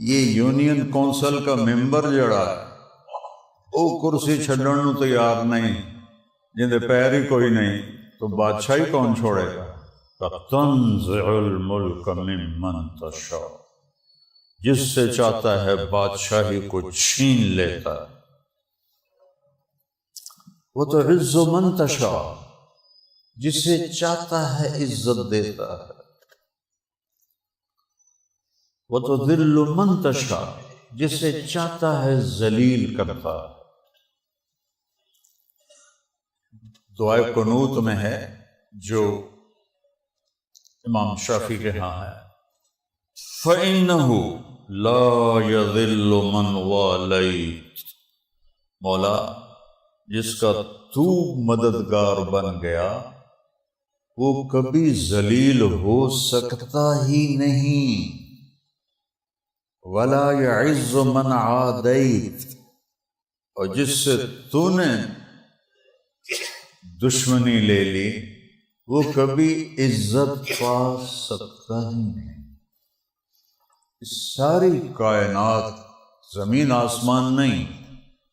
یہ union council کا ممبر جڑا ہے وہ کرسی چھڈن نو تیار نہیں، جندے پیر ہی کوئی نہیں، تو بادشاہی کون چھوڑے گا؟ تنزع الملک ممن تشاء، جس سے چاہتا ہے بادشاہی کو چھین لیتا ہے۔ وتعز من تشاء، جسے چاہتا ہے عزت دیتا ہے۔ وتذل من تشاء، جسے چاہتا ہے ذلیل کرتا ہے۔ دعائے قنوت میں ہے جو امام شافعی کے ہاں ہے، فَإِنَّهُ لَا يَذِلُّ مَنْ وَالَيْتَ، مولا جس کا تو مددگار بن گیا وہ کبھی ذلیل ہو سکتا ہی نہیں، وَلَا يَعِزُّ مَنْ عَادَيْتَ، اور جس سے تو نے دشمنی لے لی وہ کبھی عزت پا سکتا ہی نہیں۔ اس ساری کائنات، زمین آسمان نہیں،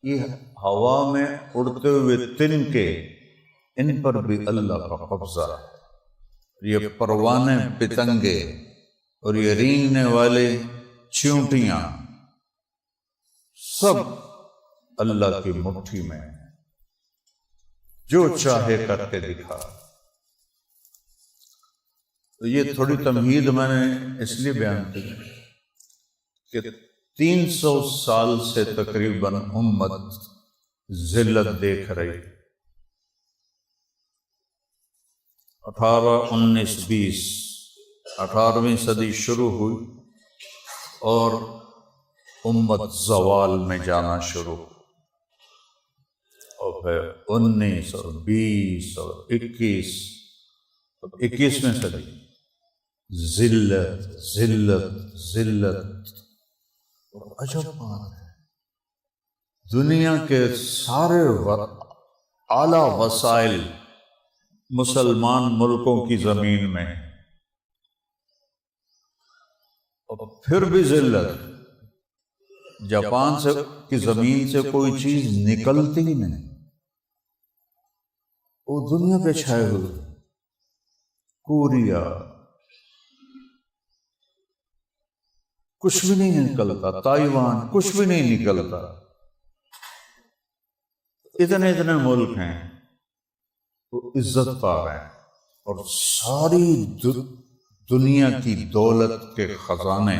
یہ ہوا میں اڑتے ہوئے تنکے، ان پر بھی اللہ کا قبضہ ہے۔ یہ پروانے پتنگے اور یہ رینگنے والے چیونٹیاں سب اللہ کی مٹھی میں ہیں، جو چاہے کر کے دکھا۔ تو یہ تھوڑی تمہید میں نے اس لیے بیان کی کہ 300 سال سے تقریباً امت ذلت دیکھ رہی، 18، 19، 20، 18ویں صدی شروع ہوئی اور امت زوال میں جانا شروع ہوئی، اور پھر 19 اور 20 اور 21، 21ویں صدی ذلت ذلت ذلت۔ عجب بات ہے، دنیا کے سارے اعلیٰ وسائل مسلمان ملکوں کی زمین میں، اور پھر بھی ذلت۔ جاپان کی زمین سے کوئی چیز نکلتی ہی نہیں، وہ دنیا پہ چھائے ہوئے۔ کوریا کچھ بھی نہیں نکلتا، تائیوان کچھ بھی نہیں نکلتا۔ اتنے اتنے ملک ہیں وہ عزت پا رہے ہیں، اور ساری دنیا کی دولت کے خزانے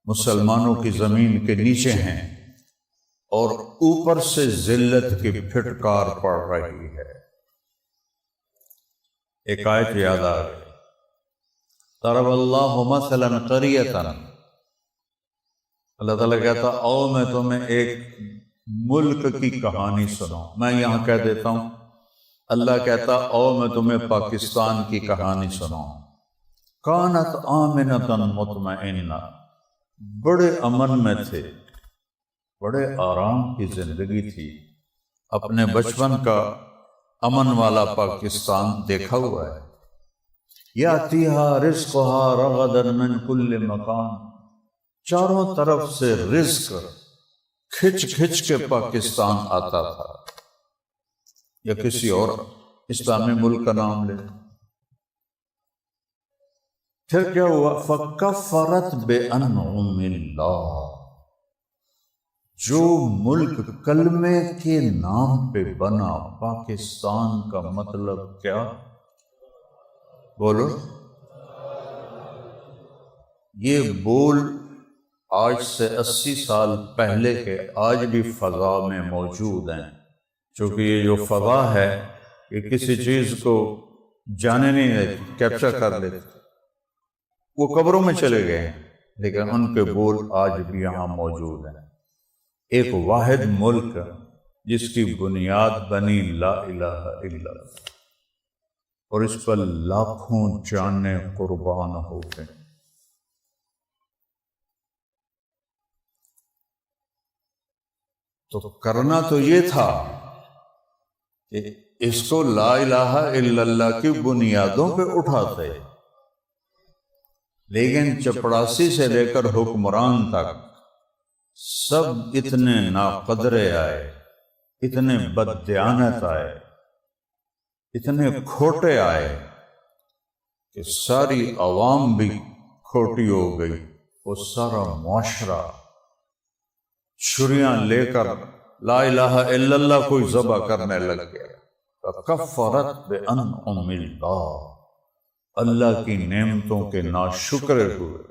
مسلمانوں کی زمین کے نیچے ہیں، اور اوپر سے ذلت کی پھٹکار پڑ رہی ہے۔ ایک آیت یاد آ گئی، ضرب اللہ مثلا قریۃ، اللہ تعالیٰ کہتا او میں تمہیں ایک ملک کی کہانی سناؤں۔ میں یہاں کہہ دیتا ہوں، اللہ کہتا او میں تمہیں پاکستان کی کہانی سناؤں۔ کانت آمنۃ مطمئنہ، بڑے امن میں تھے، بڑے آرام کی زندگی تھی۔ اپنے بچپن کا امن والا پاکستان دیکھا ہوا ہے۔ یاتیہا رزقہا رغدا من کل مکان، چاروں طرف سے رزق کھچ کھچ کے پاکستان آتا تھا، یا کسی اور اسلامی ملک کا نام لے۔ پھر کیا ہوا؟ فَكَفَّرَتْ بِأَنْعُمِ اللَّهِ، جو ملک کلمے کے نام پہ بنا، پاکستان کا مطلب کیا؟ بولو۔ یہ بول آج سے 80 سال پہلے کے آج بھی فضا میں موجود ہیں، چونکہ یہ جو فضا ہے یہ کسی چیز کو جانے نہیں دیتی، کیپچر کر لیتی۔ وہ قبروں میں چلے گئے ہیں لیکن ان کے بول آج بھی یہاں موجود ہیں۔ ایک واحد ملک جس کی بنیاد بنی لا الہ الا اللہ، اور اس پر لاکھوں جانیں قربان ہو گئے۔ تو کرنا تو یہ تھا کہ اس کو لا الہ الا اللہ کی بنیادوں پہ اٹھاتے، لیکن چپڑاسی سے لے کر حکمران تک سب اتنے ناقدرے آئے، اتنے بددیانت آئے، اتنے کھوٹے آئے کہ ساری عوام بھی کھوٹی ہو گئی، وہ سارا معاشرہ چھریاں لے کر لا الہ الا اللہ کوئی ذبح کرنے لگ گیا۔ فکفرت بانعم اللہ، اللہ کی نعمتوں کے ناشکر ہوئے۔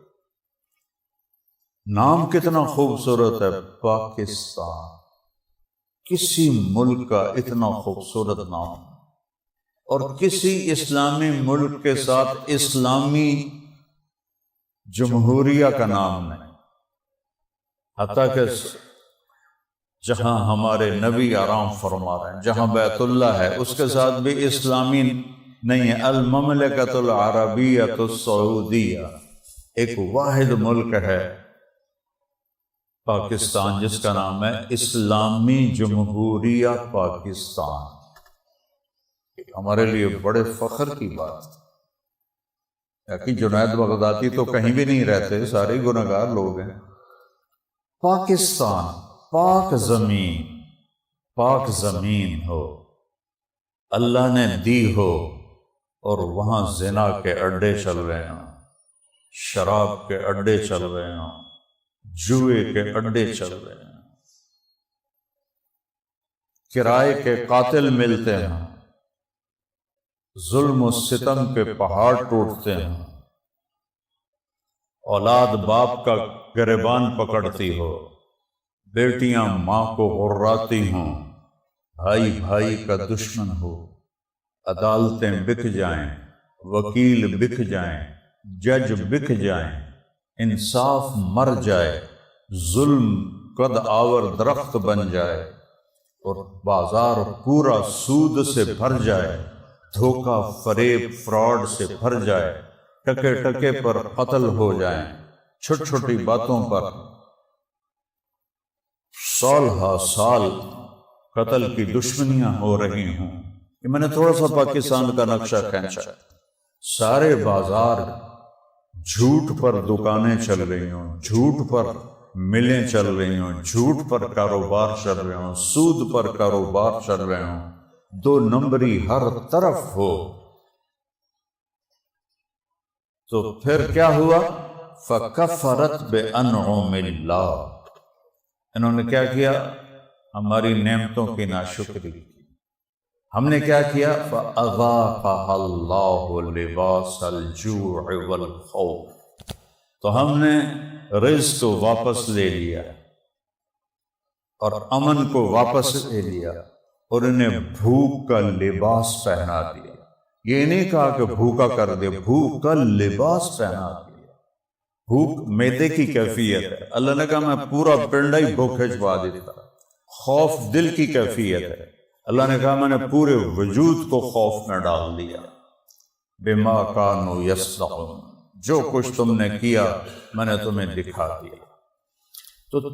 نام کتنا خوبصورت ہے، پاکستان، کسی ملک کا اتنا خوبصورت نام، اور کسی اسلامی ملک کے ساتھ اسلامی جمہوریہ کا نام نہیں، حتیٰ کہ جہاں ہمارے نبی آرام فرما رہے ہیں، جہاں بیت اللہ ہے، اس کے ساتھ بھی اسلامی نہیں ہے۔ المملکۃ العربیۃ السعودیہ، ایک واحد ملک ہے پاکستان، جس کا نام ہے اسلامی جمہوریہ پاکستان۔ ہمارے لیے بڑے فخر کی بات ہے کہ جنید بغدادی تو کہیں بھی نہیں رہتے، سارے گنہگار لوگ ہیں۔ پاکستان، پاک زمین ہو، اللہ نے دی ہو، اور وہاں زنا کے اڈے چل رہے ہوں، شراب کے اڈے چل رہے ہوں، جوئے کے اڈے چل رہے ہیں، کرائے کے قاتل ملتے ہیں، ظلم و ستم کے پہاڑ ٹوٹتے ہیں، اولاد باپ کا گریبان پکڑتی ہو، بیٹیاں ماں کو غراتی ہوں، بھائی بھائی کا دشمن ہو، عدالتیں بک جائیں، وکیل بک جائیں، جج بک جائیں، انصاف مر جائے، ظلم قد آور درخت بن جائے، اور بازار پورا سود سے بھر جائے، دھوکہ فریب فراڈ سے بھر جائے، ٹکے ٹکے پر قتل ہو جائیں، چھوٹی چھوٹی باتوں پر سال ہا سال قتل کی دشمنیاں ہو رہی ہوں۔ کہ میں نے تھوڑا سا پاکستان کا نقشہ کھینچا، سارے بازار جھوٹ پر دکانیں چل رہی ہوں، جھوٹ پر ملیں چل رہی ہوں، جھوٹ پر کاروبار چل رہے ہوں، سود پر کاروبار چل رہے ہوں، دو نمبری ہر طرف ہو، تو پھر کیا ہوا؟ فکفرت بانعم اللہ، انہوں نے کیا کیا؟ ہماری نعمتوں کی ناشکری کی۔ ہم نے کیا کیا؟ فَأَذَاقَهَا اللَّهُ لِبَاسَ الْجُوعِ وَالْخَوْفِ، تو ہم نے رزق کو واپس لے لیا اور امن کو واپس لے لیا، اور انہیں بھوک کا لباس پہنا دیا۔ یہ نہیں کہا کہ بھوکا کر دے، بھوک کا لباس پہنا دیا۔ بھوک معدے کی کیفیت ہے، اللہ نے کہا میں پورا پنڈا ہی بھوکے چھپا دیتا۔ خوف دل کی کیفیت ہے، اللہ نے کہا میں نے پورے وجود کو خوف میں ڈال دیا۔ بما کانوا یصنعون، جو کچھ تم نے کیا میں نے تمہیں دکھا دیا۔ تو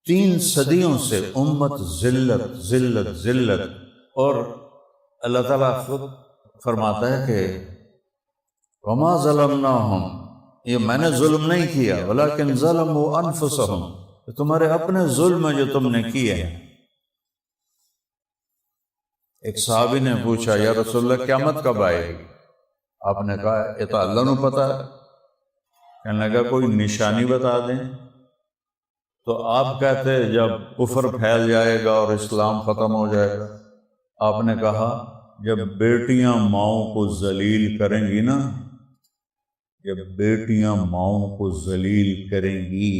3 صدیوں سے امت ذلت ذلت ذلت، اور اللہ تعالیٰ خود فرماتا ہے کہ وما ظلمناہم، یہ میں نے ظلم نہیں کیا، ولیکن ظلموا انفسہم، تمہارے اپنے ظلم جو تم نے کیے ہیں۔ ایک صحابی نے پوچھا یا رسول اللہ قیامت کب آئے گی؟ آپ نے کہا یہ تو اللہ نے پتا ہے۔ کہنے لگا کوئی نشانی بتا دیں، تو آپ کہتے جب کفر پھیل جائے گا اور اسلام ختم ہو جائے گا۔ آپ نے کہا جب بیٹیاں ماؤں کو ذلیل کریں گی نا، جب بیٹیاں ماؤں کو ذلیل کریں گی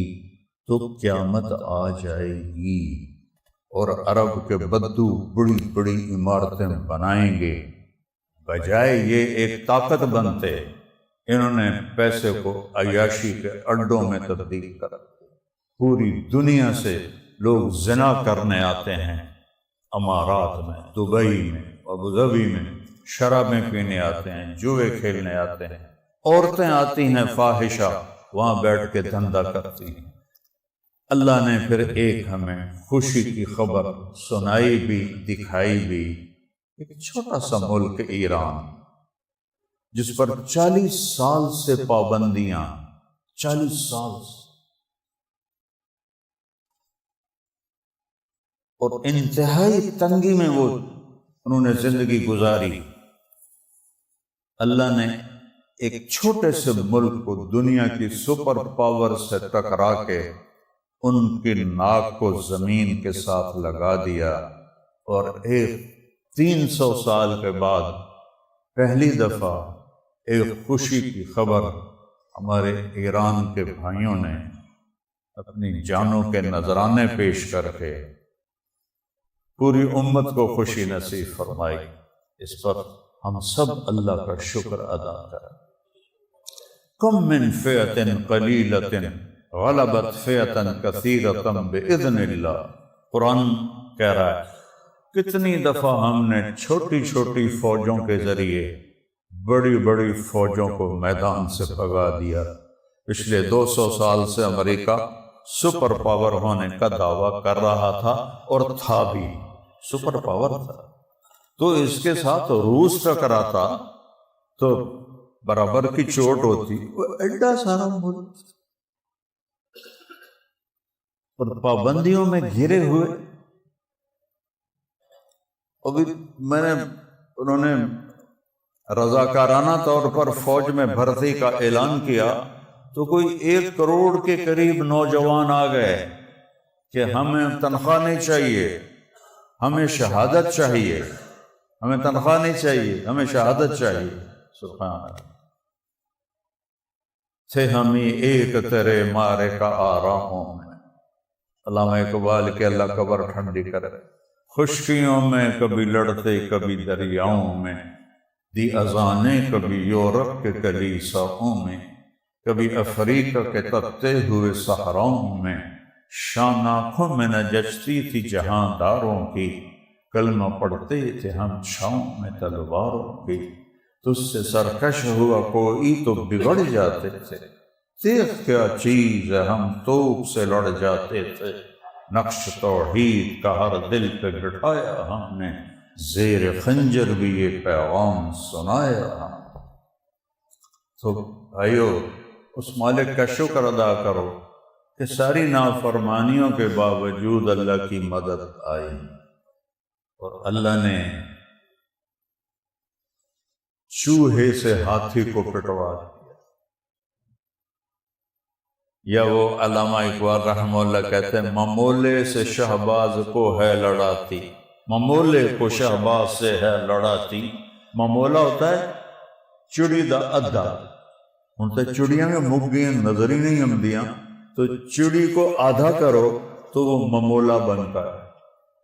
تو قیامت آ جائے گی، اور عرب کے بدو بڑی بڑی عمارتیں بنائیں گے، بجائے یہ ایک طاقت بنتے انہوں نے پیسے کو عیاشی کے اڈوں میں تبدیل کر دیا۔ پوری دنیا سے لوگ زنا کرنے آتے ہیں، امارات میں، دبئی میں، ابوظہبی میں شرابیں پینے آتے ہیں، جوئے کھیلنے آتے ہیں، عورتیں آتی ہیں فاحشہ، وہاں بیٹھ کے دھندا کرتی ہیں۔ اللہ نے پھر ایک ہمیں خوشی کی خبر سنائی بھی دکھائی بھی، ایک چھوٹا سا ملک ایران جس پر 40 سال سے پابندیاں 40 سال سے، اور انتہائی تنگی میں وہ انہوں نے زندگی گزاری۔ اللہ نے ایک چھوٹے سے ملک کو دنیا کی سپر پاور سے ٹکرا کے ان کی ناک کو زمین کے ساتھ لگا دیا، اور 300 سال کے بعد پہلی دفعہ ایک خوشی کی خبر ہمارے ایران کے بھائیوں نے اپنی جانوں کے نذرانے پیش کر کے پوری امت کو خوشی نصیب فرمائی۔ اس پر ہم سب اللہ کا شکر ادا کریں۔ کم من فئۃ قلیلۃ غلبت فئۃ کثیرۃ بإذن اللہ، قرآن کہہ رہا ہے کتنی دفعہ ہم نے چھوٹی چھوٹی فوجوں کے ذریعے بڑی بڑی فوجوں کو میدان سے بھگا دیا۔ پچھلے 200 سال سے امریکہ سپر پاور ہونے کا دعویٰ کر رہا تھا، اور تھا بھی سپر پاور تھا، تو اس کے ساتھ روس ٹکراتا تو برابر کی چوٹ ہوتی، وہ ایڈا سارا ملک اور پابندیوں میں گھرے ہوئے۔ ابھی انہوں نے رضاکارانہ طور پر فوج میں بھرتی کا اعلان کیا تو کوئی 1 کروڑ کے قریب نوجوان آ گئے کہ ہمیں تنخواہ نہیں چاہیے، ہمیں شہادت چاہیے، ہمیں تنخواہ نہیں چاہیے، ہمیں شہادت چاہیے۔ سبحان اللہ۔ تھے ہم ہی ایک تیرے مارے کا آراؤں میں، علامہ اقبال کے اللہ قبر ٹھنڈی کرے، خشکیوں میں کبھی لڑتے کبھی دریاؤں میں، دی اذانیں کبھی یورپ کے کلیساؤں میں، کبھی افریقہ کے تپتے ہوئے صحراؤں میں، شان آنکھوں میں نہ جچتی تھی جہاں داروں کی، کلمہ پڑھتے تھے ہم چھاؤں میں تلواروں کی، تجھ سے سرکش ہوا کوئی تو بگڑ جاتے تھے، تیغ کیا چیز ہے ہم توپ سے لڑ جاتے تھے، نقش توحید کا ہر دل پہ بٹھایا ہم نے، زیر خنجر بھی یہ پیغام سنایا ہم۔ تو بھائیو، اس مالک کا شکر ادا کرو کہ ساری نافرمانیوں کے باوجود اللہ کی مدد آئی، اور اللہ نے چوہے سے ہاتھی کو پٹوا دیا۔ یا وہ علامہ اقبال رحمہ اللہ کہتے ہیں ممولے سے شہباز کو ہے لڑاتی، ممولے کو شہباز سے ہے لڑاتی۔ ممولا ہوتا ہے چڑی دا ادا، ہوں تو چڑیاں میں مگیاں نظر ہی نہیں آمدیاں، تو چڑی کو آدھا کرو تو وہ ممولا بنتا ہے۔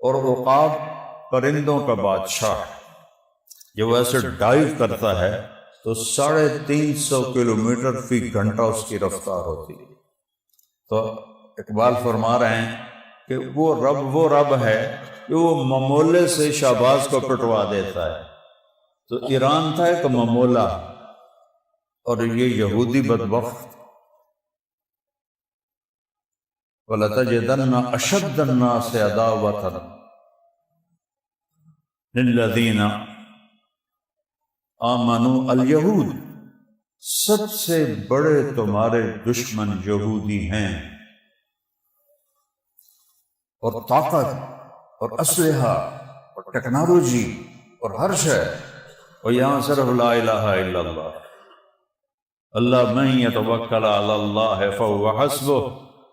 اور عقاب پرندوں کا بادشاہ، جب وہ ایسے ڈائیو کرتا ہے تو 350 کلومیٹر فی گھنٹہ اس کی رفتار ہوتی ہے۔ تو اقبال فرما رہے ہیں کہ وہ رب ہے کہ وہ ممولے سے شہباز کو پٹوا دیتا ہے۔ تو ایران تھا ایک ممولا، اور یہ یہودی بدبخت، وَلَتَجِدَنَّ أَشَدَّ النَّاسِ عَدَاوَةً لِلَّذِينَ آمَنُوا الْيَهُودِ، سب سے بڑے تمہارے دشمن یہودی ہیں، اور طاقت اور اسلحہ اور ٹیکنالوجی اور ہر شے، اور یہاں صرف لا الہ الا اللہ، اللہ من یتوکل علی اللہ فہو حسبہ،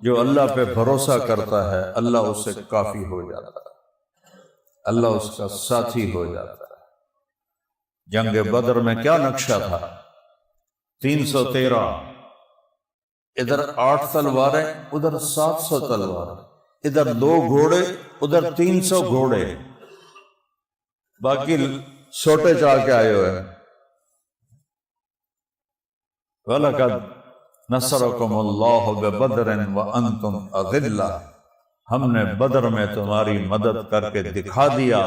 جو اللہ پہ بھروسہ کرتا ہے اللہ اس سے کافی ہو جاتا ہے، اللہ اس کا ساتھی ہو جاتا ہے۔ جنگ بدر میں کیا نقشہ تھا؟ 313، ادھر 8 تلواریں ادھر 700 تلواریں، ادھر 2 گھوڑے ادھر 300 گھوڑے، باقی چھوٹے چاہ کے آئے ہوئے ہیں۔ وَلَقَدْ نَصَرَكُمُ اللَّهُ بِبَدْرٍ وَأَنْتُمْ أَذِلَّةٌ، ہم نے بدر میں تمہاری مدد کر کے دکھا دیا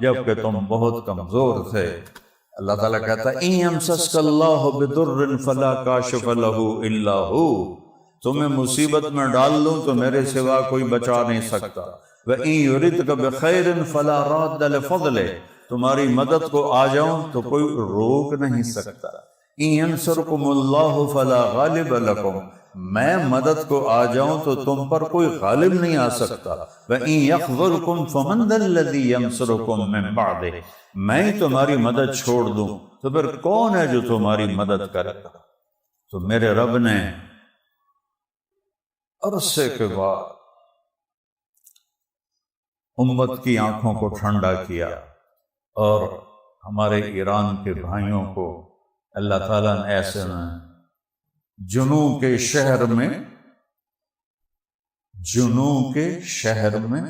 جبکہ تم بہت کمزور تھے۔ اللہ تعالیٰ کہتا ہے اِن يَمْسَسْكَ اللَّهُ بِضُرٍّ فَلَا كَاشِفَ لَهُ إِلَّا هُوَ، تمہیں مصیبت میں ڈال لوں تو میرے سوا کوئی بچا نہیں سکتا۔ وَإِن يُرِدْكَ بِخَيْرٍ فَلَا رَادَّ لِفَضْلِهِ، تمہاری مدد کو آ جاؤں تو کوئی روک نہیں سکتا۔ ان ینصرکم اللہ فلا غالب لکم، میں مدد کو آ جاؤں تو تم پر کوئی غالب نہیں آ سکتا، وَإِن يَخْذُلْكُمْ فَمَنْ ذَا الَّذِي يَنصُرُكُمْ مِنْ بَعْدِهِ، میں تمہاری مدد چھوڑ دوں تو پھر کون ہے جو تمہاری مدد کرے گا؟ تو میرے رب نے عرصے کے بعد امت کی آنکھوں کو ٹھنڈا کیا، اور ہمارے ایران کے بھائیوں کو اللہ تعالیٰ نے ایسے میں جنوب کے شہر میں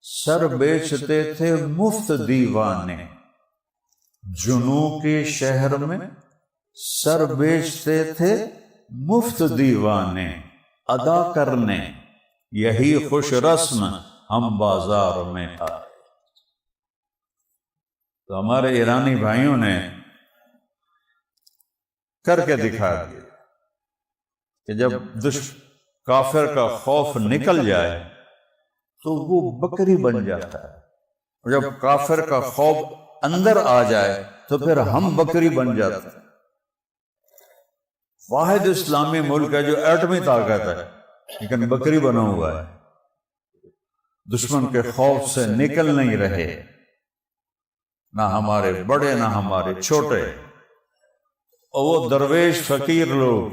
سر بیچتے تھے مفت دیوانے، جنوب کے شہر میں سر بیچتے تھے مفت دیوانے، ادا کرنے یہی خوش رسم ہم بازار میں آئے۔ تو ہمارے ایرانی بھائیوں نے کر کے دکھا دیا کہ جب کافر کا خوف نکل جائے تو وہ بکری بن جاتا ہے، اور جب کافر کا خوف اندر آ جائے تو پھر ہم بکری بن جاتے ہیں۔ واحد اسلامی ملک ہے جو ایٹمی طاقت ہے لیکن بکری بنا ہوا ہے، دشمن کے خوف سے نکل نہیں رہے، نہ ہمارے بڑے نہ ہمارے چھوٹے۔ اور وہ درویش فقیر لوگ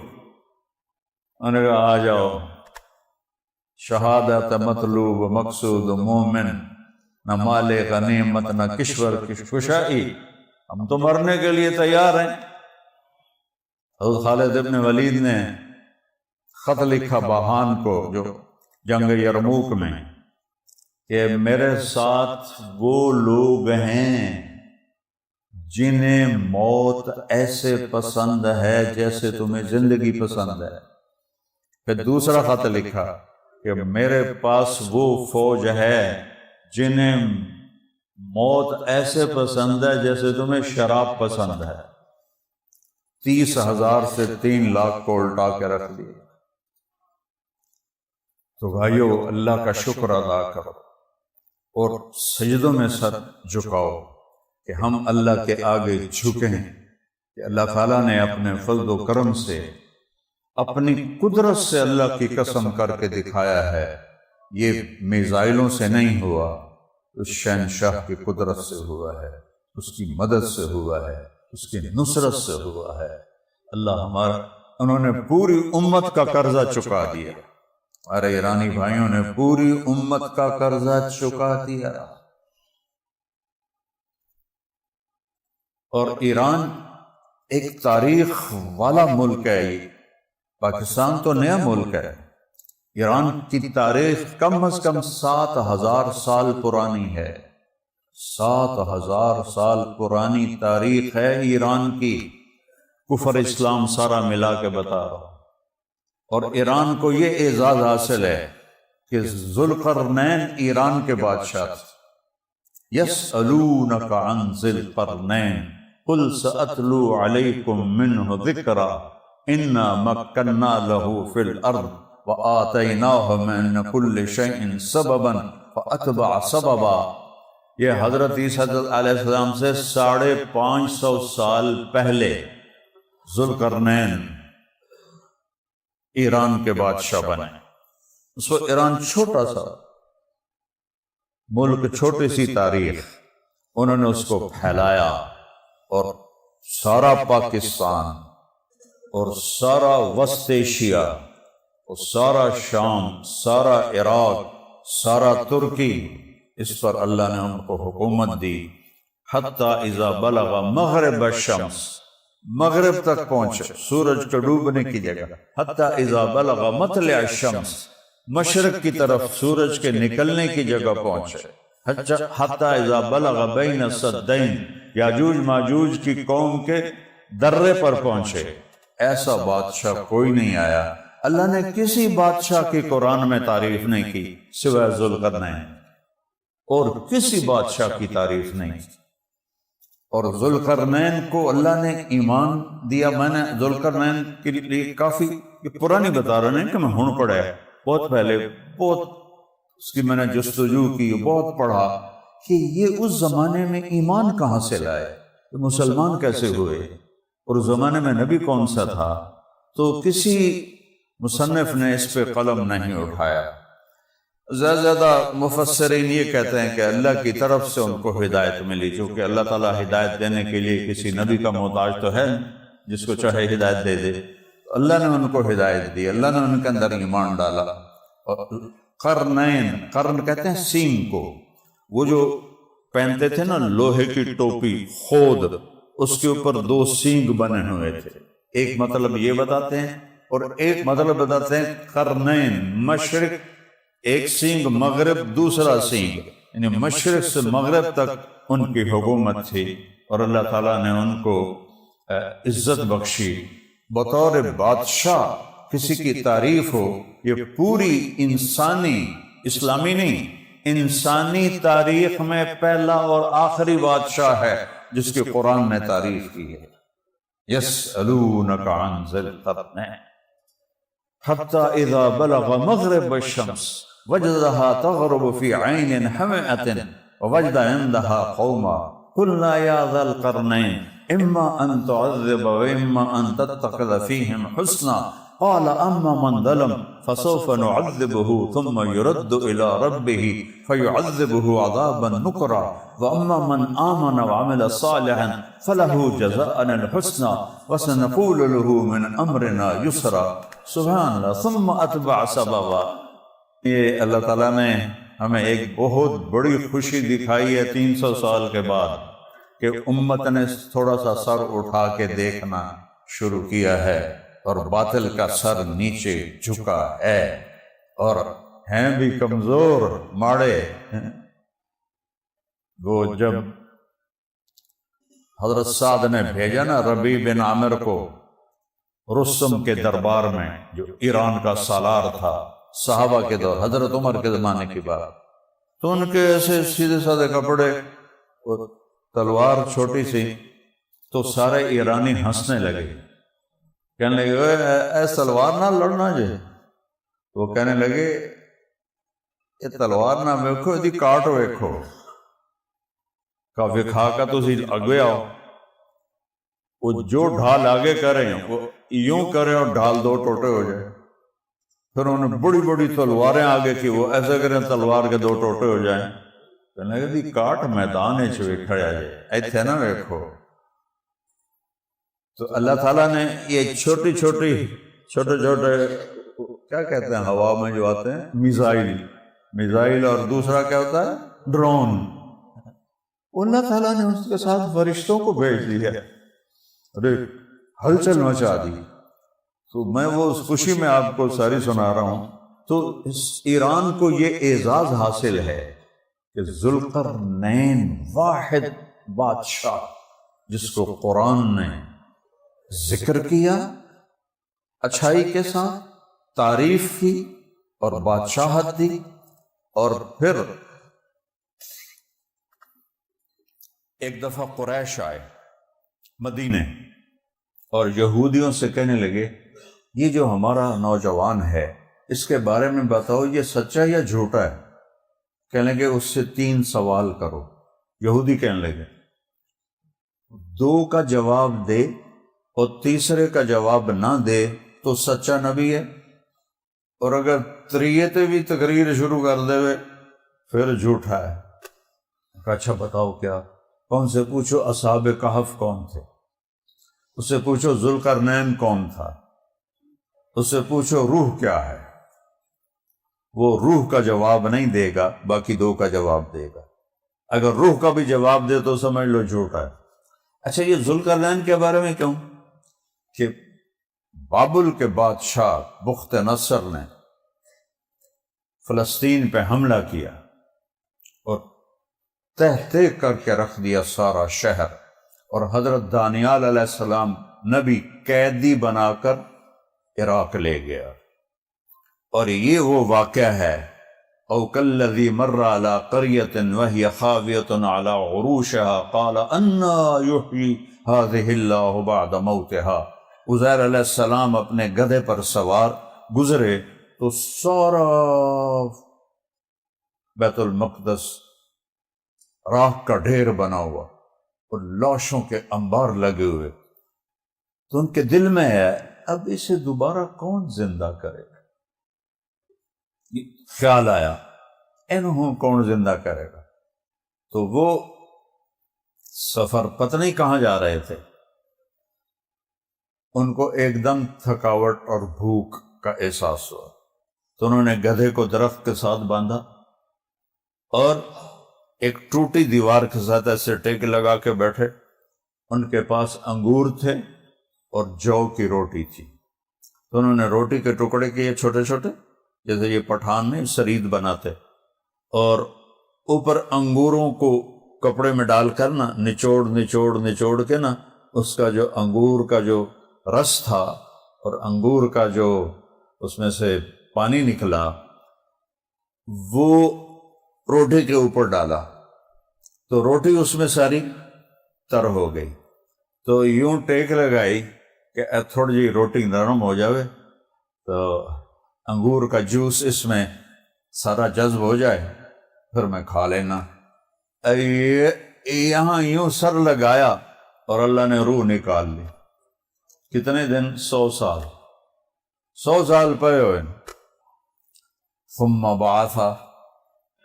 انہوں نے کہا آ جاؤ، شہادت مطلوب مقصود مومن، نہ مال غنیمت نہ کشور کشائی، ہم تو مرنے کے لیے تیار ہیں۔ حضرت خالد ابن ولید نے خط لکھا باہان کو جو جنگ یرموک میں کہ میرے ساتھ وہ لوگ ہیں جنہیں موت ایسے پسند ہے جیسے تمہیں زندگی پسند ہے۔ پھر دوسرا خط لکھا کہ میرے پاس وہ فوج ہے جنہیں موت ایسے پسند ہے جیسے تمہیں شراب پسند ہے۔ 30,000 سے 3 لاکھ کو الٹا کے رکھ دیا۔ تو بھائیو، اللہ کا شکر ادا کرو اور سجدوں میں سر جھکاؤ کہ ہم اللہ کے آگے جھکیں، کہ اللہ تعالیٰ نے اپنے فضل و کرم سے، اپنی قدرت سے اللہ کی قسم کر کے دکھایا ہے۔ یہ میزائلوں سے نہیں ہوا، اس شہنشاہ کی قدرت سے ہوا ہے، اس کی مدد سے ہوا ہے، اس کی نصرت سے ہوا ہے۔ انہوں نے پوری امت کا قرضہ چکا دیا، ہمارے ایرانی بھائیوں نے پوری امت کا قرضہ چکا دیا۔ اور ایران ایک تاریخ والا ملک ہے، پاکستان تو نیا ملک ہے، ایران کی تاریخ کم از کم 7,000 سال پرانی ہے۔ 7,000 سال پرانی تاریخ ہے ایران کی، کفر اسلام سارا ملا کے بتا رہا ہوں۔ اور ایران کو یہ اعزاز حاصل ہے کہ ذوالقرنین ایران کے بادشاہ تھے۔ یسألونک عن ذی القرنین قل سأتلو علیکم منہ ذکرا انا مکننا لہ فی الارض وآتیناہ من کل شیء سببا فاتبع سببا۔ یہ حضرت عیسیٰ علیہ السلام سے 550 سال پہلے ذوالقرنین ایران کے بادشاہ بنے۔ اس وقت ایران چھوٹا سا ملک، چھوٹی سی تاریخ، انہوں نے اس کو پھیلایا اور سارا پاکستان اور سارا وسط ایشیا اور سارا شام، سارا عراق، سارا ترکی، اس پر اللہ نے ان کو حکومت دی۔ حتی اذا بلغ مغرب الشمس، مغرب تک پہنچے، سورج کے ڈوبنے کی جگہ۔ حتی اذا بلغ مطلع الشمس، مشرق کی طرف سورج کے نکلنے کی جگہ پہنچے۔ حتی اذا بلغ بین السدین، یاجوج ماجوج کی قوم کے درے پر پہنچے۔ ایسا بادشاہ کوئی نہیں آیا۔ اللہ نے کسی بادشاہ کی قرآن میں تعریف نہیں کی سوائے ذوالقرنین، اور کسی بادشاہ کی تعریف نہیں۔ اور ذوالقرنین کو اللہ نے ایمان دیا۔ میں نے ذوالقرنین کے لیے کافی پرانی بتا رہا نہیں کہ میں ہن پڑھا ہے، بہت پہلے، بہت اس کی میں نے جستجو کی، بہت پڑھا کہ یہ اس زمانے میں ایمان کہاں سے لائے، مسلمان کیسے ہوئے، اور اس زمانے میں نبی کون سا تھا، تو کسی مصنف نے اس پہ قلم نہیں اٹھایا۔ زیادہ مفسرین یہ کہتے ہیں کہ اللہ کی طرف سے ان کو ہدایت ملی، چونکہ اللہ تعالیٰ ہدایت دینے کے لیے کسی نبی کا محتاج تو ہے جس کو چاہے ہدایت دے دے، اللہ نے ان کو ہدایت دی، اللہ نے ان کے اندر ایمان ڈالا۔ اور قرنین، قرن کہتے ہیں سینگ کو، وہ جو پہنتے تھے نا لوہے کی ٹوپی خود، اس کے اوپر 2 سینگ بنے ہوئے تھے، ایک مطلب یہ بتاتے ہیں اور ایک مطلب بتاتے ہیں قرنین، مشرق ایک سینگ، مغرب دوسرا سینگ، یعنی مشرق سے مغرب تک ان کی حکومت تھی، اور اللہ تعالیٰ نے ان کو عزت بخشی بطور بادشاہ۔ کسی کی تعریف ہو، یہ پوری انسانی، اسلامی نہیں، انسانی تاریخ میں پہلا اور آخری بادشاہ ہے جس کی قرآن نے تعریف کی ہے۔ یسألونک عن ذی القرنین حتی اذا بلغ مغرب الشمس وجدها تغرب في عین حمئة ووجد عندها قوما قلنا یا ذا القرنین اما ان تعذب واما ان تتخذ فیہم حسنا قال اما من ظلم فسوف نعذبه ثم يرد الى ربه فيعذبه عذابا نكرا واما من آمن وعمل صالحا فله جزاء الحسنى وسنقول له من امرنا يسرا۔ سبحان اللہ۔ ثم اتبع سببا۔ یہ اللہ تعالیٰ نے ہمیں ایک بہت بڑی خوشی دکھائی ہے 300 سال کے بعد، کہ امت نے تھوڑا سا سر اٹھا کے دیکھنا شروع کیا ہے، اور باطل کا سر نیچے جھکا ہے، اور ہیں بھی کمزور ماڑے۔ وہ جب حضرت سعد نے بھیجا نا ربیع بن عامر کو رستم کے دربار میں، جو ایران کا سالار تھا صحابہ کے دور، حضرت عمر کے زمانے کی بات، تو ان کے ایسے سیدھے سادے کپڑے اور تلوار چھوٹی سی، تو سارے ایرانی ہنسنے لگے، کہنے لگے اے تلوار نہ لڑنا جے۔ وہ کہنے لگے یہ تلوار نہ ویکھو، یہ کاٹ ویکھو، کا وکھا کا تو سی اگے آؤ۔ وہ جو ڈھال آگے کریں وہ یوں کریں اور ڈھال 2 ٹوٹے ہو جائے۔ پھر انہوں نے بڑی بڑی تلواریں آگے کی، وہ ایسے کریں تلوار کے 2 ٹوٹے ہو جائیں۔ کہنے لگے کاٹ میدان ویکھڑیا جائے، ایتھے نہ ویکھو۔ تو اللہ تعالیٰ نے یہ چھوٹے چھوٹے کیا کہتے ہیں ہوا میں جو آتے ہیں، میزائل، اور دوسرا کیا ہوتا ہے ڈرون، اللہ تعالیٰ نے اس کے ساتھ فرشتوں کو بھیج دیا، ارے ہلچل مچا دی۔ تو میں وہ اس خوشی میں آپ کو ساری سنا رہا ہوں۔ تو اس ایران کو یہ اعزاز حاصل ہے کہ ذوالقرنین واحد بادشاہ جس کو قرآن نے ذکر کیا، اچھائی کے ساتھ تعریف کی اور بادشاہت دی، اور پھر ایک دفعہ قریش آئے مدینے اور یہودیوں سے کہنے لگے یہ جو ہمارا نوجوان ہے اس کے بارے میں بتاؤ یہ سچا یا جھوٹا ہے۔ کہنے لگے اس سے 3 سوال کرو۔ یہودی کہنے لگے 2 کا جواب دے اور تیسرے کا جواب نہ دے تو سچا نبی ہے، اور اگر تریتے بھی تقریر شروع کر دے پھر جھوٹا ہے۔ اچھا بتاؤ کیا؟ کون سے پوچھو اصحاب کہف کون تھے، اس سے پوچھو ذوالقرنین کون تھا، اس سے پوچھو روح کیا ہے۔ وہ روح کا جواب نہیں دے گا، باقی 2 کا جواب دے گا۔ اگر روح کا بھی جواب دے تو سمجھ لو جھوٹا ہے۔ اچھا یہ ذوالقرنین کے بارے میں کیوں؟ کہ بابل کے بادشاہ بخت نصر نے فلسطین پہ حملہ کیا اور تہ تہ کر کے رکھ دیا سارا شہر، اور حضرت دانیال علیہ السلام نبی قیدی بنا کر عراق لے گیا۔ اور یہ وہ واقعہ ہے او کالذی مر علی قریۃ وہی خاویۃ علی عروشها قال انا یحیی هذه اللہ بعد موتها۔ عزیر علیہ السلام اپنے گدھے پر سوار گزرے تو سارا بیت المقدس راکھ کا ڈھیر بنا ہوا اور لاشوں کے انبار لگے ہوئے، تو ان کے دل میں ہے اب اسے دوبارہ کون زندہ کرے گا، خیال آیا انہوں کون زندہ کرے گا۔ تو وہ سفر پتہ نہیں کہاں جا رہے تھے، ان کو ایک دم تھکاوٹ اور بھوک کا احساس ہوا، تو انہوں نے گدھے کو درخت کے ساتھ باندھا اور ایک ٹوٹی دیوار کے ساتھ ایسے ٹیک لگا کے بیٹھے۔ ان کے پاس انگور تھے اور جو کی روٹی تھی، تو انہوں نے روٹی کے ٹکڑے کیے چھوٹے چھوٹے، جیسے یہ پٹھان میں سرید بناتے، اور اوپر انگوروں کو کپڑے میں ڈال کر نا نچوڑ کے نا اس کا جو انگور کا جو رس تھا اور انگور کا جو اس میں سے پانی نکلا وہ روٹی کے اوپر ڈالا، تو روٹی اس میں ساری تر ہو گئی۔ تو یوں ٹیک لگائی کہ تھوڑی جی روٹی نرم ہو جاوے تو انگور کا جوس اس میں سارا جذب ہو جائے، پھر میں کھا لینا۔ یہاں یوں سر لگایا اور اللہ نے روح نکال لی۔ کتنے دن؟ 100 سال پے ہوئے۔ ثم بعث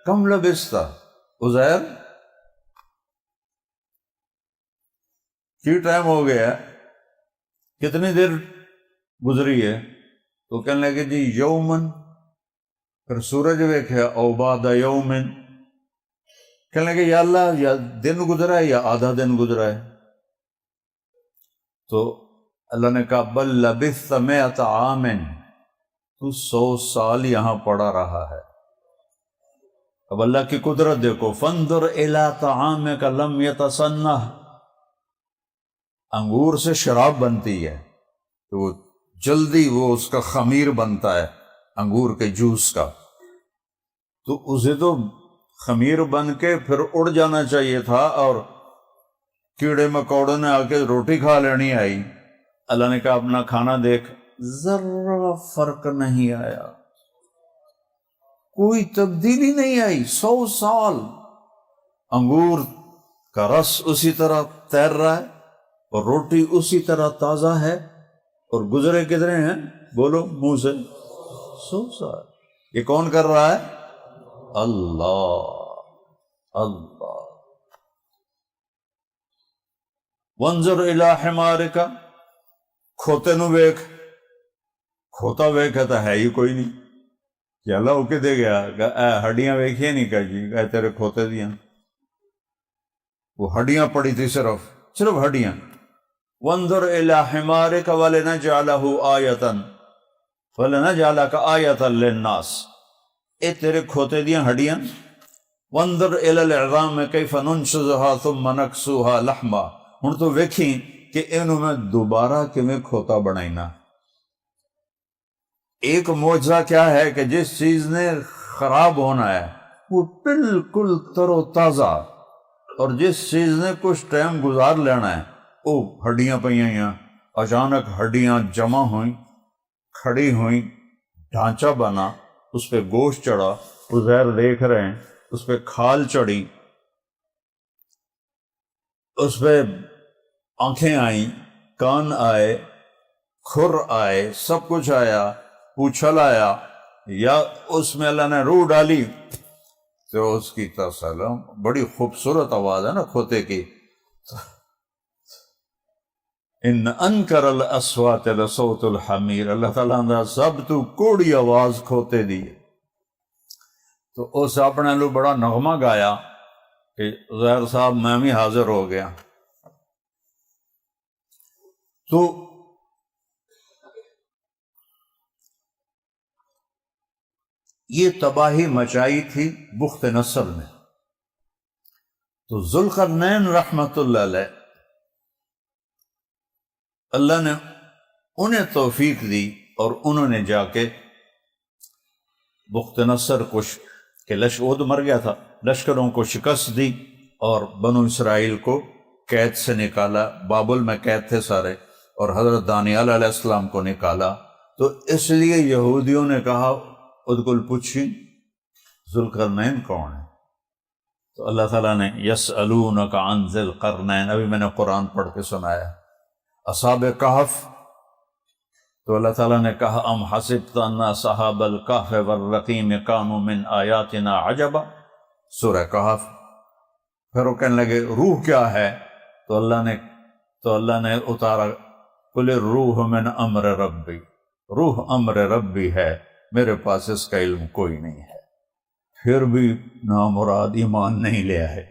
کم لبثت عزیر، کی ٹائم ہو گیا، کتنی دیر گزری ہے؟ تو کہنے لگے جی یومن، پھر سورج ویکھیا او بعد یومن، کہنے لگے یا اللہ یا دن گزرا ہے یا آدھا دن گزرا ہے؟ تو اللہ نے کہا بل لبثت 100 عام، تو 100 سال یہاں پڑا رہا ہے۔ اب اللہ کی قدرت دیکھو، فانظر الی طعامک لم یتصنع، انگور سے شراب بنتی ہے تو وہ جلدی وہ اس کا خمیر بنتا ہے انگور کے جوس کا، تو اسے تو خمیر بن کے پھر اڑ جانا چاہیے تھا اور کیڑے مکوڑے نے آ کے روٹی کھا لینی آئی۔ اللہ نے کہا اپنا کھانا دیکھ، ذرہ فرق نہیں آیا، کوئی تبدیلی نہیں آئی۔ 100 سال انگور کا رس اسی طرح تیر رہا ہے اور روٹی اسی طرح تازہ ہے، اور گزرے کتنے ہیں بولو منہ سے؟ 100 سال۔ یہ کون کر رہا ہے؟ اللہ۔ وانظر الی حمارک، کھوتے نو ویکھ، کھوتا ویکھا تو ہے ہی کوئی نہیں، کہ اللہ ہو کے دے گیا اے ہڈیاں ویکھیے نہیں کہ جی اے تیرے کھوتے دیاں، وہ ہڈیاں پڑی تھی صرف ہڈیاں۔ وانظر الی حمارک ولنجعلہ آیۃ ولنجعلک آیۃ للناس، اے تیرے کھوتے دیاں ہڈیاں۔ وانظر الی العظام کیف ننشزها ثم نکسوها لحما، ہن تو ویکھی کہ انہوں میں دوبارہ کیویں کھوتا بنائینا۔ ایک معجزہ کیا ہے کہ جس چیز نے خراب ہونا ہے وہ بالکل تر و تازہ، اور جس چیز نے کچھ ٹائم گزار لینا ہے وہ ہڈیاں پئیاں ہیں، اچانک ہڈیاں جمع ہوئیں، کھڑی ہوئیں، ڈھانچہ بنا، اس پہ گوشت چڑھا، عزیر دیکھ رہے ہیں، اس پہ کھال چڑھی، اس پہ آنکھیں آئیں، کان آئے، کھر آئے، سب کچھ آیا، پوچھل آیا، یا اس میں اللہ نے روح ڈالی تو اس کی تسلیم بڑی خوبصورت آواز ہے نا کھوتے کی، ان انکر الاصوات لصوت الحمیر، اللہ تعالیٰ نے سب تو کوڑی آواز کھوتے دی۔ تو اس اپنے لوگ بڑا نغمہ گایا کہ زہر صاحب میں بھی حاضر ہو گیا۔ تو یہ تباہی مچائی تھی بخت نصر نے۔ تو ذوالقرنین رحمت اللہ علیہ، اللہ نے انہیں توفیق دی اور انہوں نے جا کے بخت نصر کو کہ لشعود مر گیا تھا، لشکروں کو شکست دی اور بنو اسرائیل کو قید سے نکالا، بابل میں قید تھے سارے، اور حضرت دانیال علیہ السلام کو نکالا۔ تو اس لیے یہودیوں نے کہا ادخل پوچھیں ذوالقرنین کون ہے؟ تو اللہ تعالیٰ نے یسألونک عن ذی القرنین، ابھی میں نے قرآن پڑھ کے سنایا، اصحاب کہف تو اللہ تعالیٰ نے کہا ام حسبت ان اصحاب الکہف والرقیم کانوا من آیاتنا عجبا، سورہ کہف۔ پھر وہ کہنے لگے روح کیا ہے؟ تو اللہ نے اتارا قل الروح من امر ربی، روح امر ربی ہے، میرے پاس اس کا علم کوئی نہیں ہے۔ پھر بھی نامراد ایمان نہیں لے آئے۔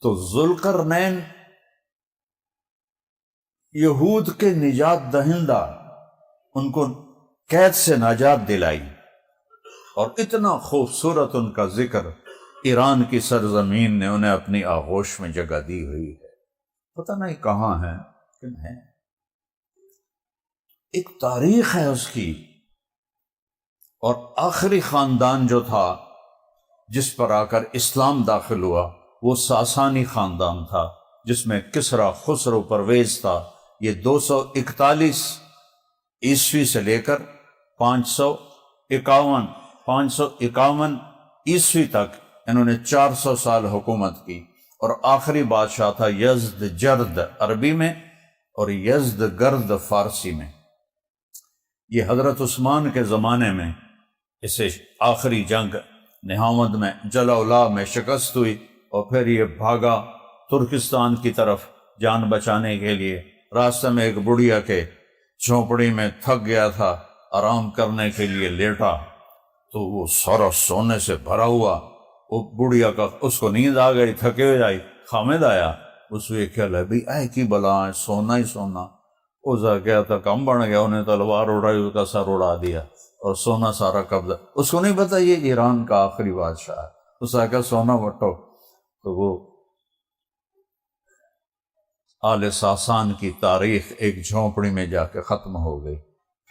تو ذوالقرنین یہود کے نجات دہندہ، ان کو قید سے نجات دلائی، اور اتنا خوبصورت ان کا ذکر ایران کی سرزمین نے انہیں اپنی آغوش میں جگہ دی ہوئی ہے۔ پتہ نہیں کہاں ہیں کن ہیں، ایک تاریخ ہے اس کی۔ اور آخری خاندان جو تھا جس پر آ کر اسلام داخل ہوا وہ ساسانی خاندان تھا، جس میں کسریٰ، خسرو، پرویز تھا۔ یہ 241 عیسوی سے لے کر 551 عیسوی تک انہوں نے 400 سال حکومت کی، اور آخری بادشاہ تھا یزدجرد عربی میں اور یزدگرد فارسی میں۔ یہ حضرت عثمان کے زمانے میں اسے آخری جنگ نہاوند میں جلولہ میں شکست ہوئی، اور پھر یہ بھاگا ترکستان کی طرف جان بچانے کے لیے۔ راستے میں ایک بڑھیا کے جھونپڑی میں تھک گیا تھا، آرام کرنے کے لیے لیٹا تو وہ سارا سونے سے بھرا ہوا، وہ بڑھیا کا اس کو نیند آ گئی، تھکے ہوئے آئی، خامد آیا، اس کو یہ خیال ہے بھی اے کی بلا ہے، سونا ہی سونا۔ وہ جا گیا تھا، کم بن گیا، انہیں تلوار اڑائی، اس کا سر اڑا دیا اور سونا سارا قبضہ۔ اس کو نہیں پتا یہ ایران کا آخری بادشاہ ہے، اس نے کہا سونا وٹو، تو وہ آل ساسان کی تاریخ ایک جھونپڑی میں جا کے ختم ہو گئی۔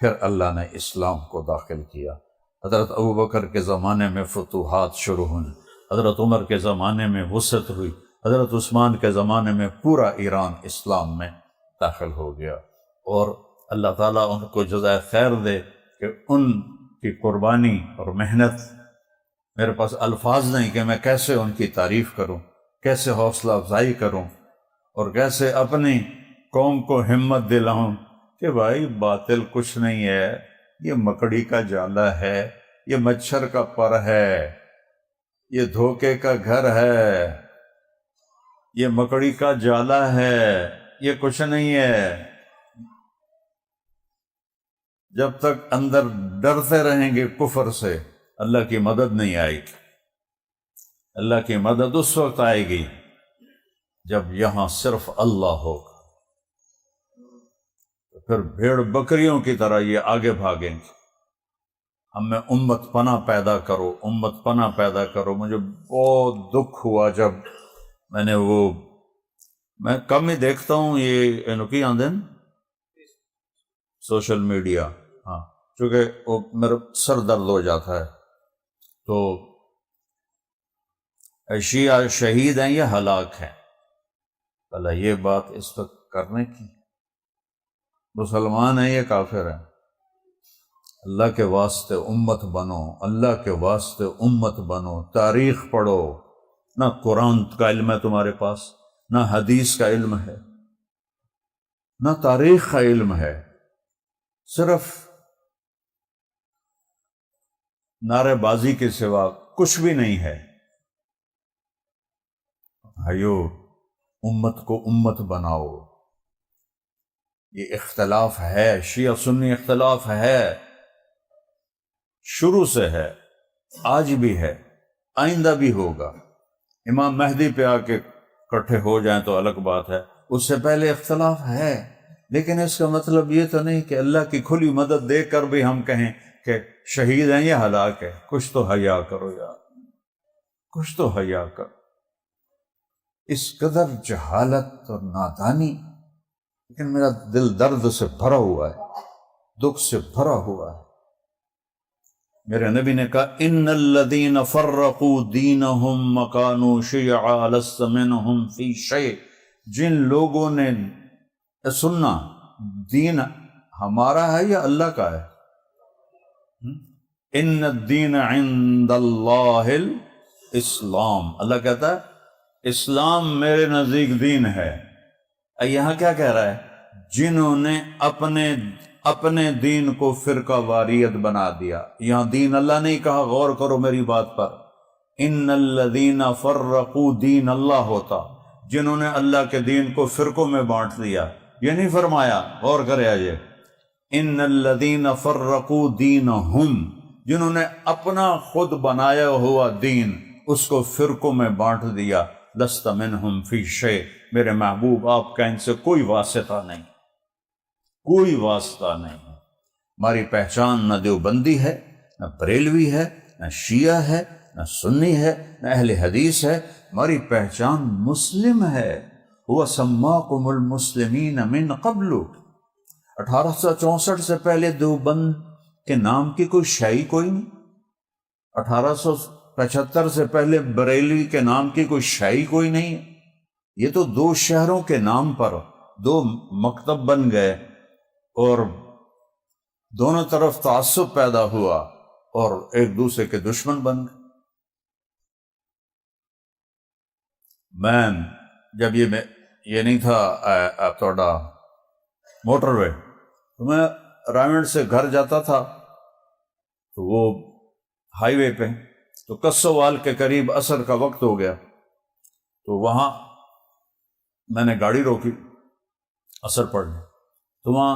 پھر اللہ نے اسلام کو داخل کیا۔ حضرت ابوبکر کے زمانے میں فتوحات شروع ہوئیں، حضرت عمر کے زمانے میں وسعت ہوئی، حضرت عثمان کے زمانے میں پورا ایران اسلام میں داخل ہو گیا۔ اور اللہ تعالیٰ ان کو جزائے خیر دے کہ ان کی قربانی اور محنت، میرے پاس الفاظ نہیں کہ میں کیسے ان کی تعریف کروں، کیسے حوصلہ افزائی کروں، اور کیسے اپنی قوم کو ہمت دلاؤں کہ بھائی باطل کچھ نہیں ہے، یہ مکڑی کا جالا ہے، یہ مچھر کا پر ہے، یہ دھوکے کا گھر ہے، یہ مکڑی کا جالا ہے، یہ کچھ نہیں ہے۔ جب تک اندر ڈرتے رہیں گے کفر سے، اللہ کی مدد نہیں آئے گی۔ اللہ کی مدد اس وقت آئے گی جب یہاں صرف اللہ ہوگا، پھر بھیڑ بکریوں کی طرح یہ آگے بھاگیں گے۔ ہمیں امت پناہ پیدا کرو، امت پناہ پیدا کرو۔ مجھے بہت دکھ ہوا جب میں کم ہی دیکھتا ہوں یہ انکی آندن سوشل میڈیا، ہاں، چونکہ وہ میرا سر درد ہو جاتا ہے۔ تو شیعہ شہید ہیں یا ہلاک ہیں؟ بھلا یہ بات اس وقت کرنے کی، مسلمان ہیں یا کافر ہیں؟ اللہ کے واسطے امت بنو، اللہ کے واسطے امت بنو۔ تاریخ پڑھو، نہ قرآن کا علم ہے تمہارے پاس، نہ حدیث کا علم ہے، نہ تاریخ کا علم ہے، صرف نعرے بازی کے سوا کچھ بھی نہیں ہے۔ بھائیو، امت کو امت بناؤ۔ یہ اختلاف ہے، شیعہ سنی اختلاف ہے، شروع سے ہے، آج بھی ہے، آئندہ بھی ہوگا۔ امام مہدی پہ آ کے اکٹھے ہو جائیں تو الگ بات ہے، اس سے پہلے اختلاف ہے، لیکن اس کا مطلب یہ تو نہیں کہ اللہ کی کھلی مدد دیکھ کر بھی ہم کہیں کہ شہید ہیں یا ہلاک ہے۔ کچھ تو حیا کرو یار، کچھ تو حیا کرو۔ اس قدر جہالت اور نادانی، لیکن میرا دل درد سے بھرا ہوا ہے، دکھ سے بھرا ہوا ہے۔ میرے نبی نے کہا ان الذین فرقوا دینہم وکانوا شیعا لست منہم فی شیء، جن لوگوں نے سننا دین ہمارا ہے یا اللہ کا ہے، ان الدین عند اللہ الاسلام، اللہ کہتا ہے اسلام میرے نزدیک دین ہے۔ یہاں کیا کہہ رہا ہے؟ جنہوں نے اپنے دین کو فرقہ واریت بنا دیا. یہاں دین اللہ نہیں کہا، غور کرو میری بات پر. ان الذین فرقوا دین اللہ ہوتا، جنہوں نے اللہ کے دین کو فرقوں میں بانٹ دیا. یہ نہیں فرمایا، غور کرے آجے، ان الذین فرقوا دینہم، جنہوں نے اپنا خود بنایا ہوا دین اس کو فرقوں میں بانٹ دیا. لست منہم فی شیء، میرے محبوب آپ کا ان سے کوئی واسطہ نہیں، کوئی واسطہ نہیں. ہماری پہچان نہ دیوبندی ہے، نہ بریلوی ہے، نہ شیعہ ہے، نہ سنی ہے، نہ اہل حدیث ہے. ہماری پہچان مسلم ہے. هو سماکم المسلمین من قبل. 1864 سے پہلے دیوبند کے نام کی کوئی شائی کوئی نہیں. 1875 سے پہلے بریلی کے نام کی کوئی شائی کوئی نہیں. یہ تو 2 شہروں کے نام پر 2 مکتب بن گئے اور دونوں طرف تعصب پیدا ہوا اور ایک دوسرے کے دشمن بن گئے. میں جب یہ نہیں تھا تھوڑا موٹر وے، تو میں رائمنڈ سے گھر جاتا تھا تو وہ ہائی وے پہ، تو کسوال کے قریب عصر کا وقت ہو گیا، تو وہاں میں نے گاڑی روکی عصر پڑھنے. تو وہاں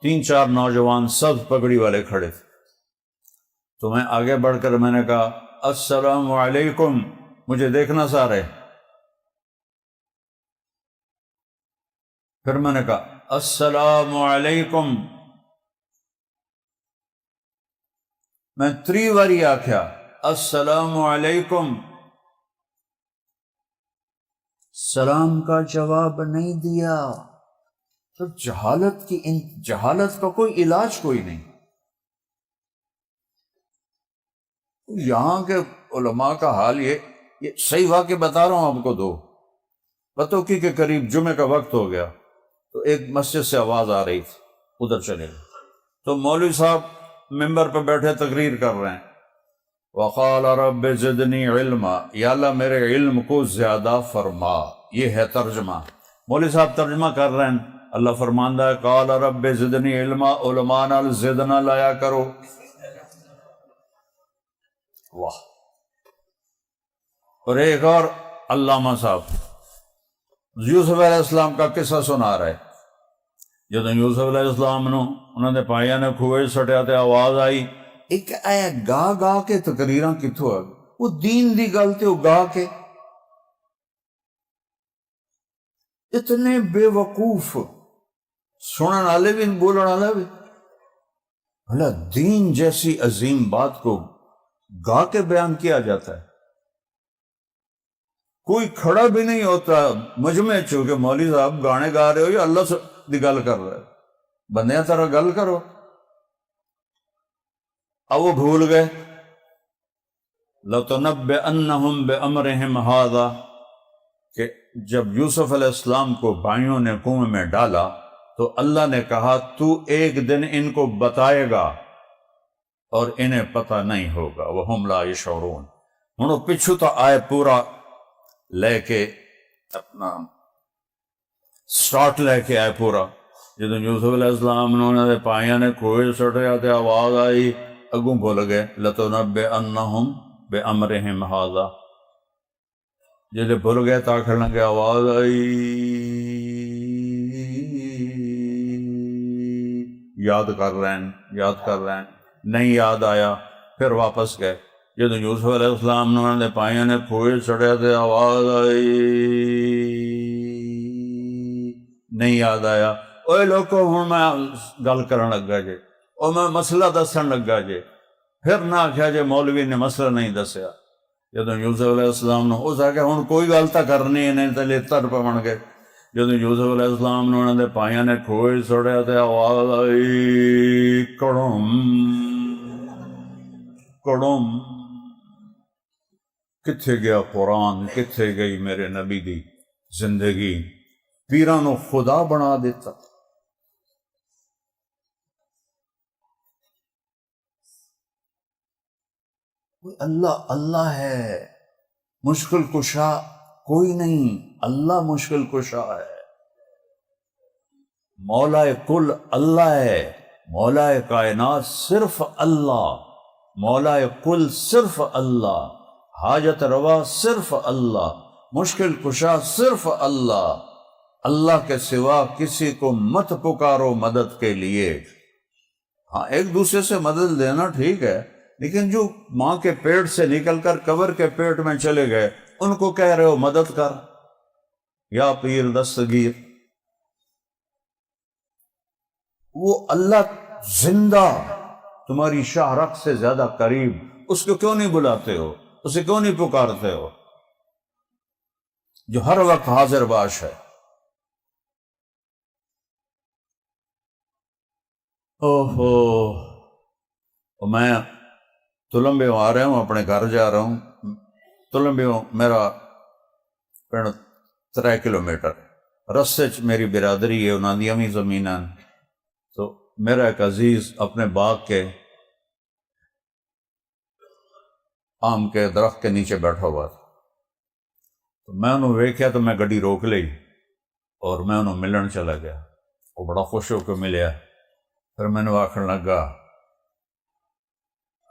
3-4 نوجوان سبز پگڑی والے کھڑے تھے. تو میں آگے بڑھ کر میں نے کہا السلام علیکم. مجھے دیکھنا سارے. پھر میں نے کہا السلام علیکم. میں 3 باری آکھیا السلام علیکم. سلام کا جواب نہیں دیا. تو جہالت کا کوئی علاج کوئی نہیں. یہاں کے علماء کا حال یہ صحیح واقع بتا رہا ہوں آپ کو. 2 پتوکی کے قریب جمعے کا وقت ہو گیا تو ایک مسجد سے آواز آ رہی تھی، ادھر چلے گئے. تو مولوی صاحب ممبر پہ بیٹھے تقریر کر رہے ہیں. وقال رب زدنی علما، یا اللہ میرے علم کو زیادہ فرما. یہ ہے ترجمہ. مولوی صاحب ترجمہ کر رہے ہیں. اللہ فرماندہ ہے قال رب زدنی علما، علماء نال زدنا لایا کرو. واہ. اور ایک اور علامہ صاحب یوسف علیہ السلام کا قصہ سنا رہے. جب یوسف علیہ السلام نو انہوں نے پائیا نے کھوئے سٹیا تے آواز آئی. ایک اے گا کے تقریراں کتھوں ہے؟ وہ دین دی گل تے وہ گا کے اتنے بے وقوف سنن والے بھی بولن والے بھی. بھلا دین جیسی عظیم بات کو گا کے بیان کیا جاتا ہے. کوئی کھڑا بھی نہیں ہوتا مجمع چونکہ مولوی صاحب گانے گا رہے ہو یا اللہ دی گل کر رہے ہو. بندیاں طرح گل کرو. اب وہ بھول گئے. لَتُنَبِّئَنَّهُمْ بِأَمْرِهِمْ هَذَا، کہ جب یوسف علیہ السلام کو بھائیوں نے کنویں میں ڈالا تو اللہ نے کہا تو ایک دن ان کو بتائے گا اور انہیں پتہ نہیں ہوگا. وَهُمْ لَا يَشْعُرُونَ. ہن پچھو تو آئے پورا لے کے اپنا سٹارٹ لے کے آئے پورا. جدو یوسف علیہ السلام نے پائیاں نے کھوئے سٹیا تے آواز آئی، اگوں بھول گئے لَتُنَبِّئَنَّهُمْ بِأَمْرِهِمْ هَذَا. جدے بھول گئے تاکھر لگے آواز آئی، یاد کر رہے ہیں نہیں یاد آیا. پھر واپس گئے. جدو یوسف علیہ السلام نے پائیاں نے کھوئے سٹیا تے آواز آئی، نہیں یاد آیا. اوے لوگو ہن میں گل کرن لگا جے، اور میں مسئلہ دسن لگا جے. پھر نہ آکھیا جے مولوی نے مسئلہ نہیں دسیا. جدو یوسف علیہ السلام نے اس آکھیا ہن کوئی گل تا کرنی ہے نہیں تے لتر پون گے. جدو یوسف علیہ السلام نے انہوں نے پائیاں نے کھوئے سٹیا تے آواز آئی کڑم کڑم. کتھے گیا قرآن، کتھے گئی میرے نبی دی زندگی. پیراں نو خدا بنا دیتا. اللہ ہے، مشکل کشا کوئی نہیں. اللہ مشکل کشا ہے. مولا کل اللہ ہے، مولا کائنات صرف اللہ، مولا کل صرف اللہ، حاجت روا صرف اللہ، مشکل کشا صرف اللہ۔ اللہ کے سوا کسی کو مت پکارو مدد کے لیے۔ ہاں ایک دوسرے سے مدد لینا ٹھیک ہے، لیکن جو ماں کے پیٹ سے نکل کر قبر کے پیٹ میں چلے گئے ان کو کہہ رہے ہو مدد کر، یا پیر دستگیر۔ وہ اللہ زندہ تمہاری شاہ رخ سے زیادہ قریب، اس کو کیوں نہیں بلاتے ہو، اسے کیوں نہیں پکارتے ہو، جو ہر وقت حاضر باش ہے۔ میں تلمبیوں آ رہا ہوں، اپنے گھر جا رہا ہوں۔ تلمبیوں میرا پنڈ 3 کلومیٹر، رستے چ میری برادری ہے، انہاں دیاں وی زمیناں۔ تو میرا ایک عزیز اپنے باغ کے آم کے درخت کے نیچے بیٹھا ہوا تھا، تو میں انہوں ویکھیا تو میں گڈی روک لی اور میں انہوں ملن چلا گیا۔ وہ بڑا خوش ہو کے ملیا، پھر میں نے آخر لگا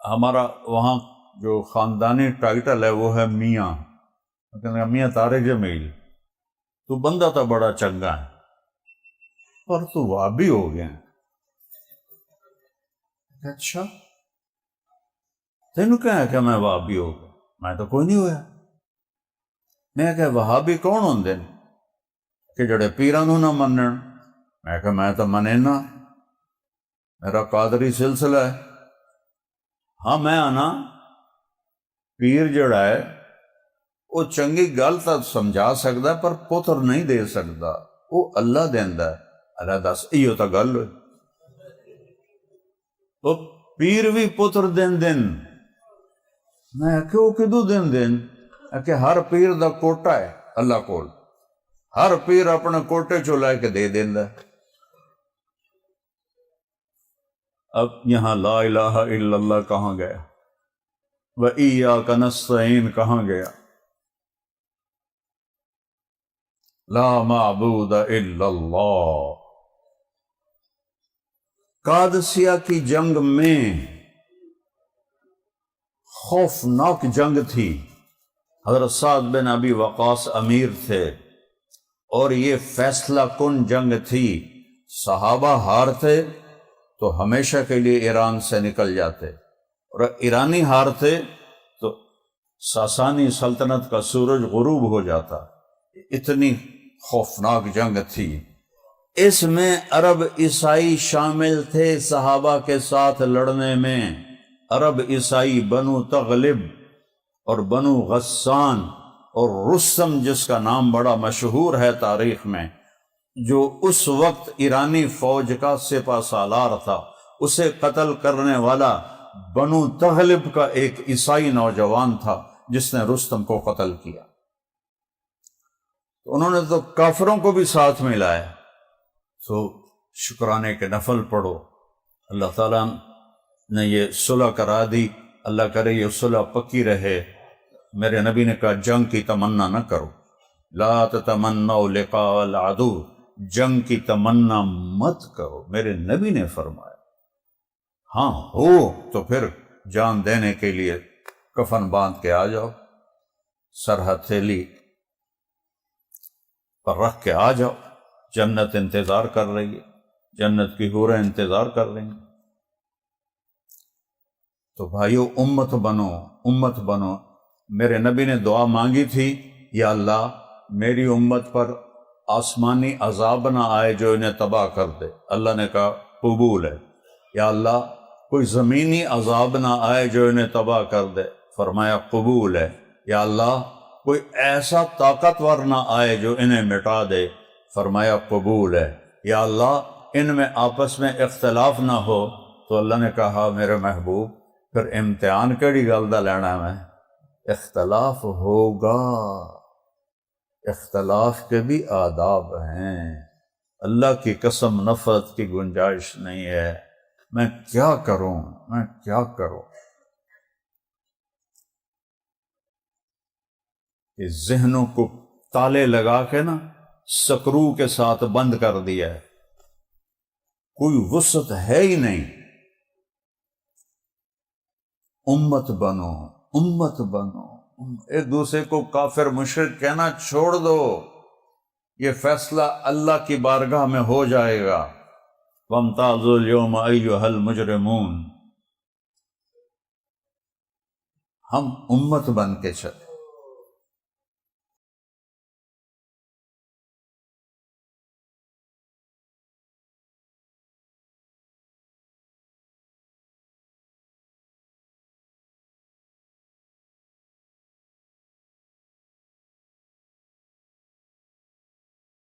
ہمارا وہاں جو خاندانی ٹائٹل ہے وہ ہے میاں، میاں طارق جمیل، تو بندہ تو بڑا چنگا ہے پر تو وہابی ہو گیا۔ اچھا تینوں کیا ہے کہ میں وہابی ہو گیا؟ میں تو کوئی نہیں ہوا۔ میں کہ وہابی کون ہوندے نے کہ جڑے پیراں نوں نہ منن؟ میں کہ میں تو منے نہ، میرا قادری سلسلہ ہے۔ ہاں میں آنا پیر جڑا ہے وہ چنگی گل تو سمجھا سکتا ہے پر پتر نہیں دے سکتا، وہ اللہ دیندا ہے۔ اللہ دس ایو تا گل ہوئی، وہ پیر بھی پتر دین دن۔ میں کہ وہ کدو دین دن؟ کہ ہر پیر دا کوٹا ہے اللہ کول، ہر پیر اپنے کوٹے چو لے کے دے دیندا ہے۔ اب یہاں لا الہ الا اللہ کہاں گیا، وَإِيَّاكَ نَسْتَعِينُ کہاں گیا، لا معبود الا اللہ۔ قادسیہ کی جنگ میں خوفناک جنگ تھی، حضرت سعد بن ابی وقاص امیر تھے اور یہ فیصلہ کن جنگ تھی۔ صحابہ ہارتے تو ہمیشہ کے لیے ایران سے نکل جاتے، اور ایرانی ہارتے تو ساسانی سلطنت کا سورج غروب ہو جاتا۔ اتنی خوفناک جنگ تھی۔ اس میں عرب عیسائی شامل تھے صحابہ کے ساتھ لڑنے میں۔ عرب عیسائی بنو تغلب اور بنو غسان اور رستم جس کا نام بڑا مشہور ہے تاریخ میں، جو اس وقت ایرانی فوج کا سپہ سالار تھا، اسے قتل کرنے والا بنو تغلب کا ایک عیسائی نوجوان تھا جس نے رستم کو قتل کیا۔ انہوں نے تو کافروں کو بھی ساتھ میں لایا۔ تو شکرانے کے نفل پڑھو، اللہ تعالیٰ نے یہ صلح کرا دی، اللہ کرے یہ صلح پکی رہے۔ میرے نبی نے کہا جنگ کی تمنا نہ کرو، لا تتمنوا لقاء العدو، جنگ کی تمنا مت کرو، میرے نبی نے فرمایا۔ ہاں ہو تو پھر جان دینے کے لیے کفن باندھ کے آ جاؤ، سر ہتھیلی پر رکھ کے آ جاؤ، جنت انتظار کر رہی ہے، جنت کی حوریں انتظار کر رہی ہیں۔ تو بھائیو امت بنو، امت بنو۔ میرے نبی نے دعا مانگی تھی، یا اللہ میری امت پر آسمانی عذاب نہ آئے جو انہیں تباہ کر دے۔ اللہ نے کہا قبول ہے۔ یا اللہ کوئی زمینی عذاب نہ آئے جو انہیں تباہ کر دے، فرمایا قبول ہے۔ یا اللہ کوئی ایسا طاقتور نہ آئے جو انہیں مٹا دے، فرمایا قبول ہے۔ یا اللہ ان میں آپس میں اختلاف نہ ہو، تو اللہ نے کہا میرے محبوب پھر امتحان کیڑی گل دا لینا میں، اختلاف ہوگا، اختلاف کے بھی آداب ہیں، اللہ کی قسم نفرت کی گنجائش نہیں ہے۔ میں کیا کروں، میں کیا کروں؟ کہ ذہنوں کو تالے لگا کے نا سکرو کے ساتھ بند کر دیا ہے۔ کوئی وسعت ہے ہی نہیں. امت بنو، امت بنو. ایک دوسرے کو کافر مشرک کہنا چھوڑ دو. یہ فیصلہ اللہ کی بارگاہ میں ہو جائے گا. وَامْتَازُوا الْيَوْمَ أَيُّهَا الْمُجْرِمُونَ. ہم امت بن کے چلے.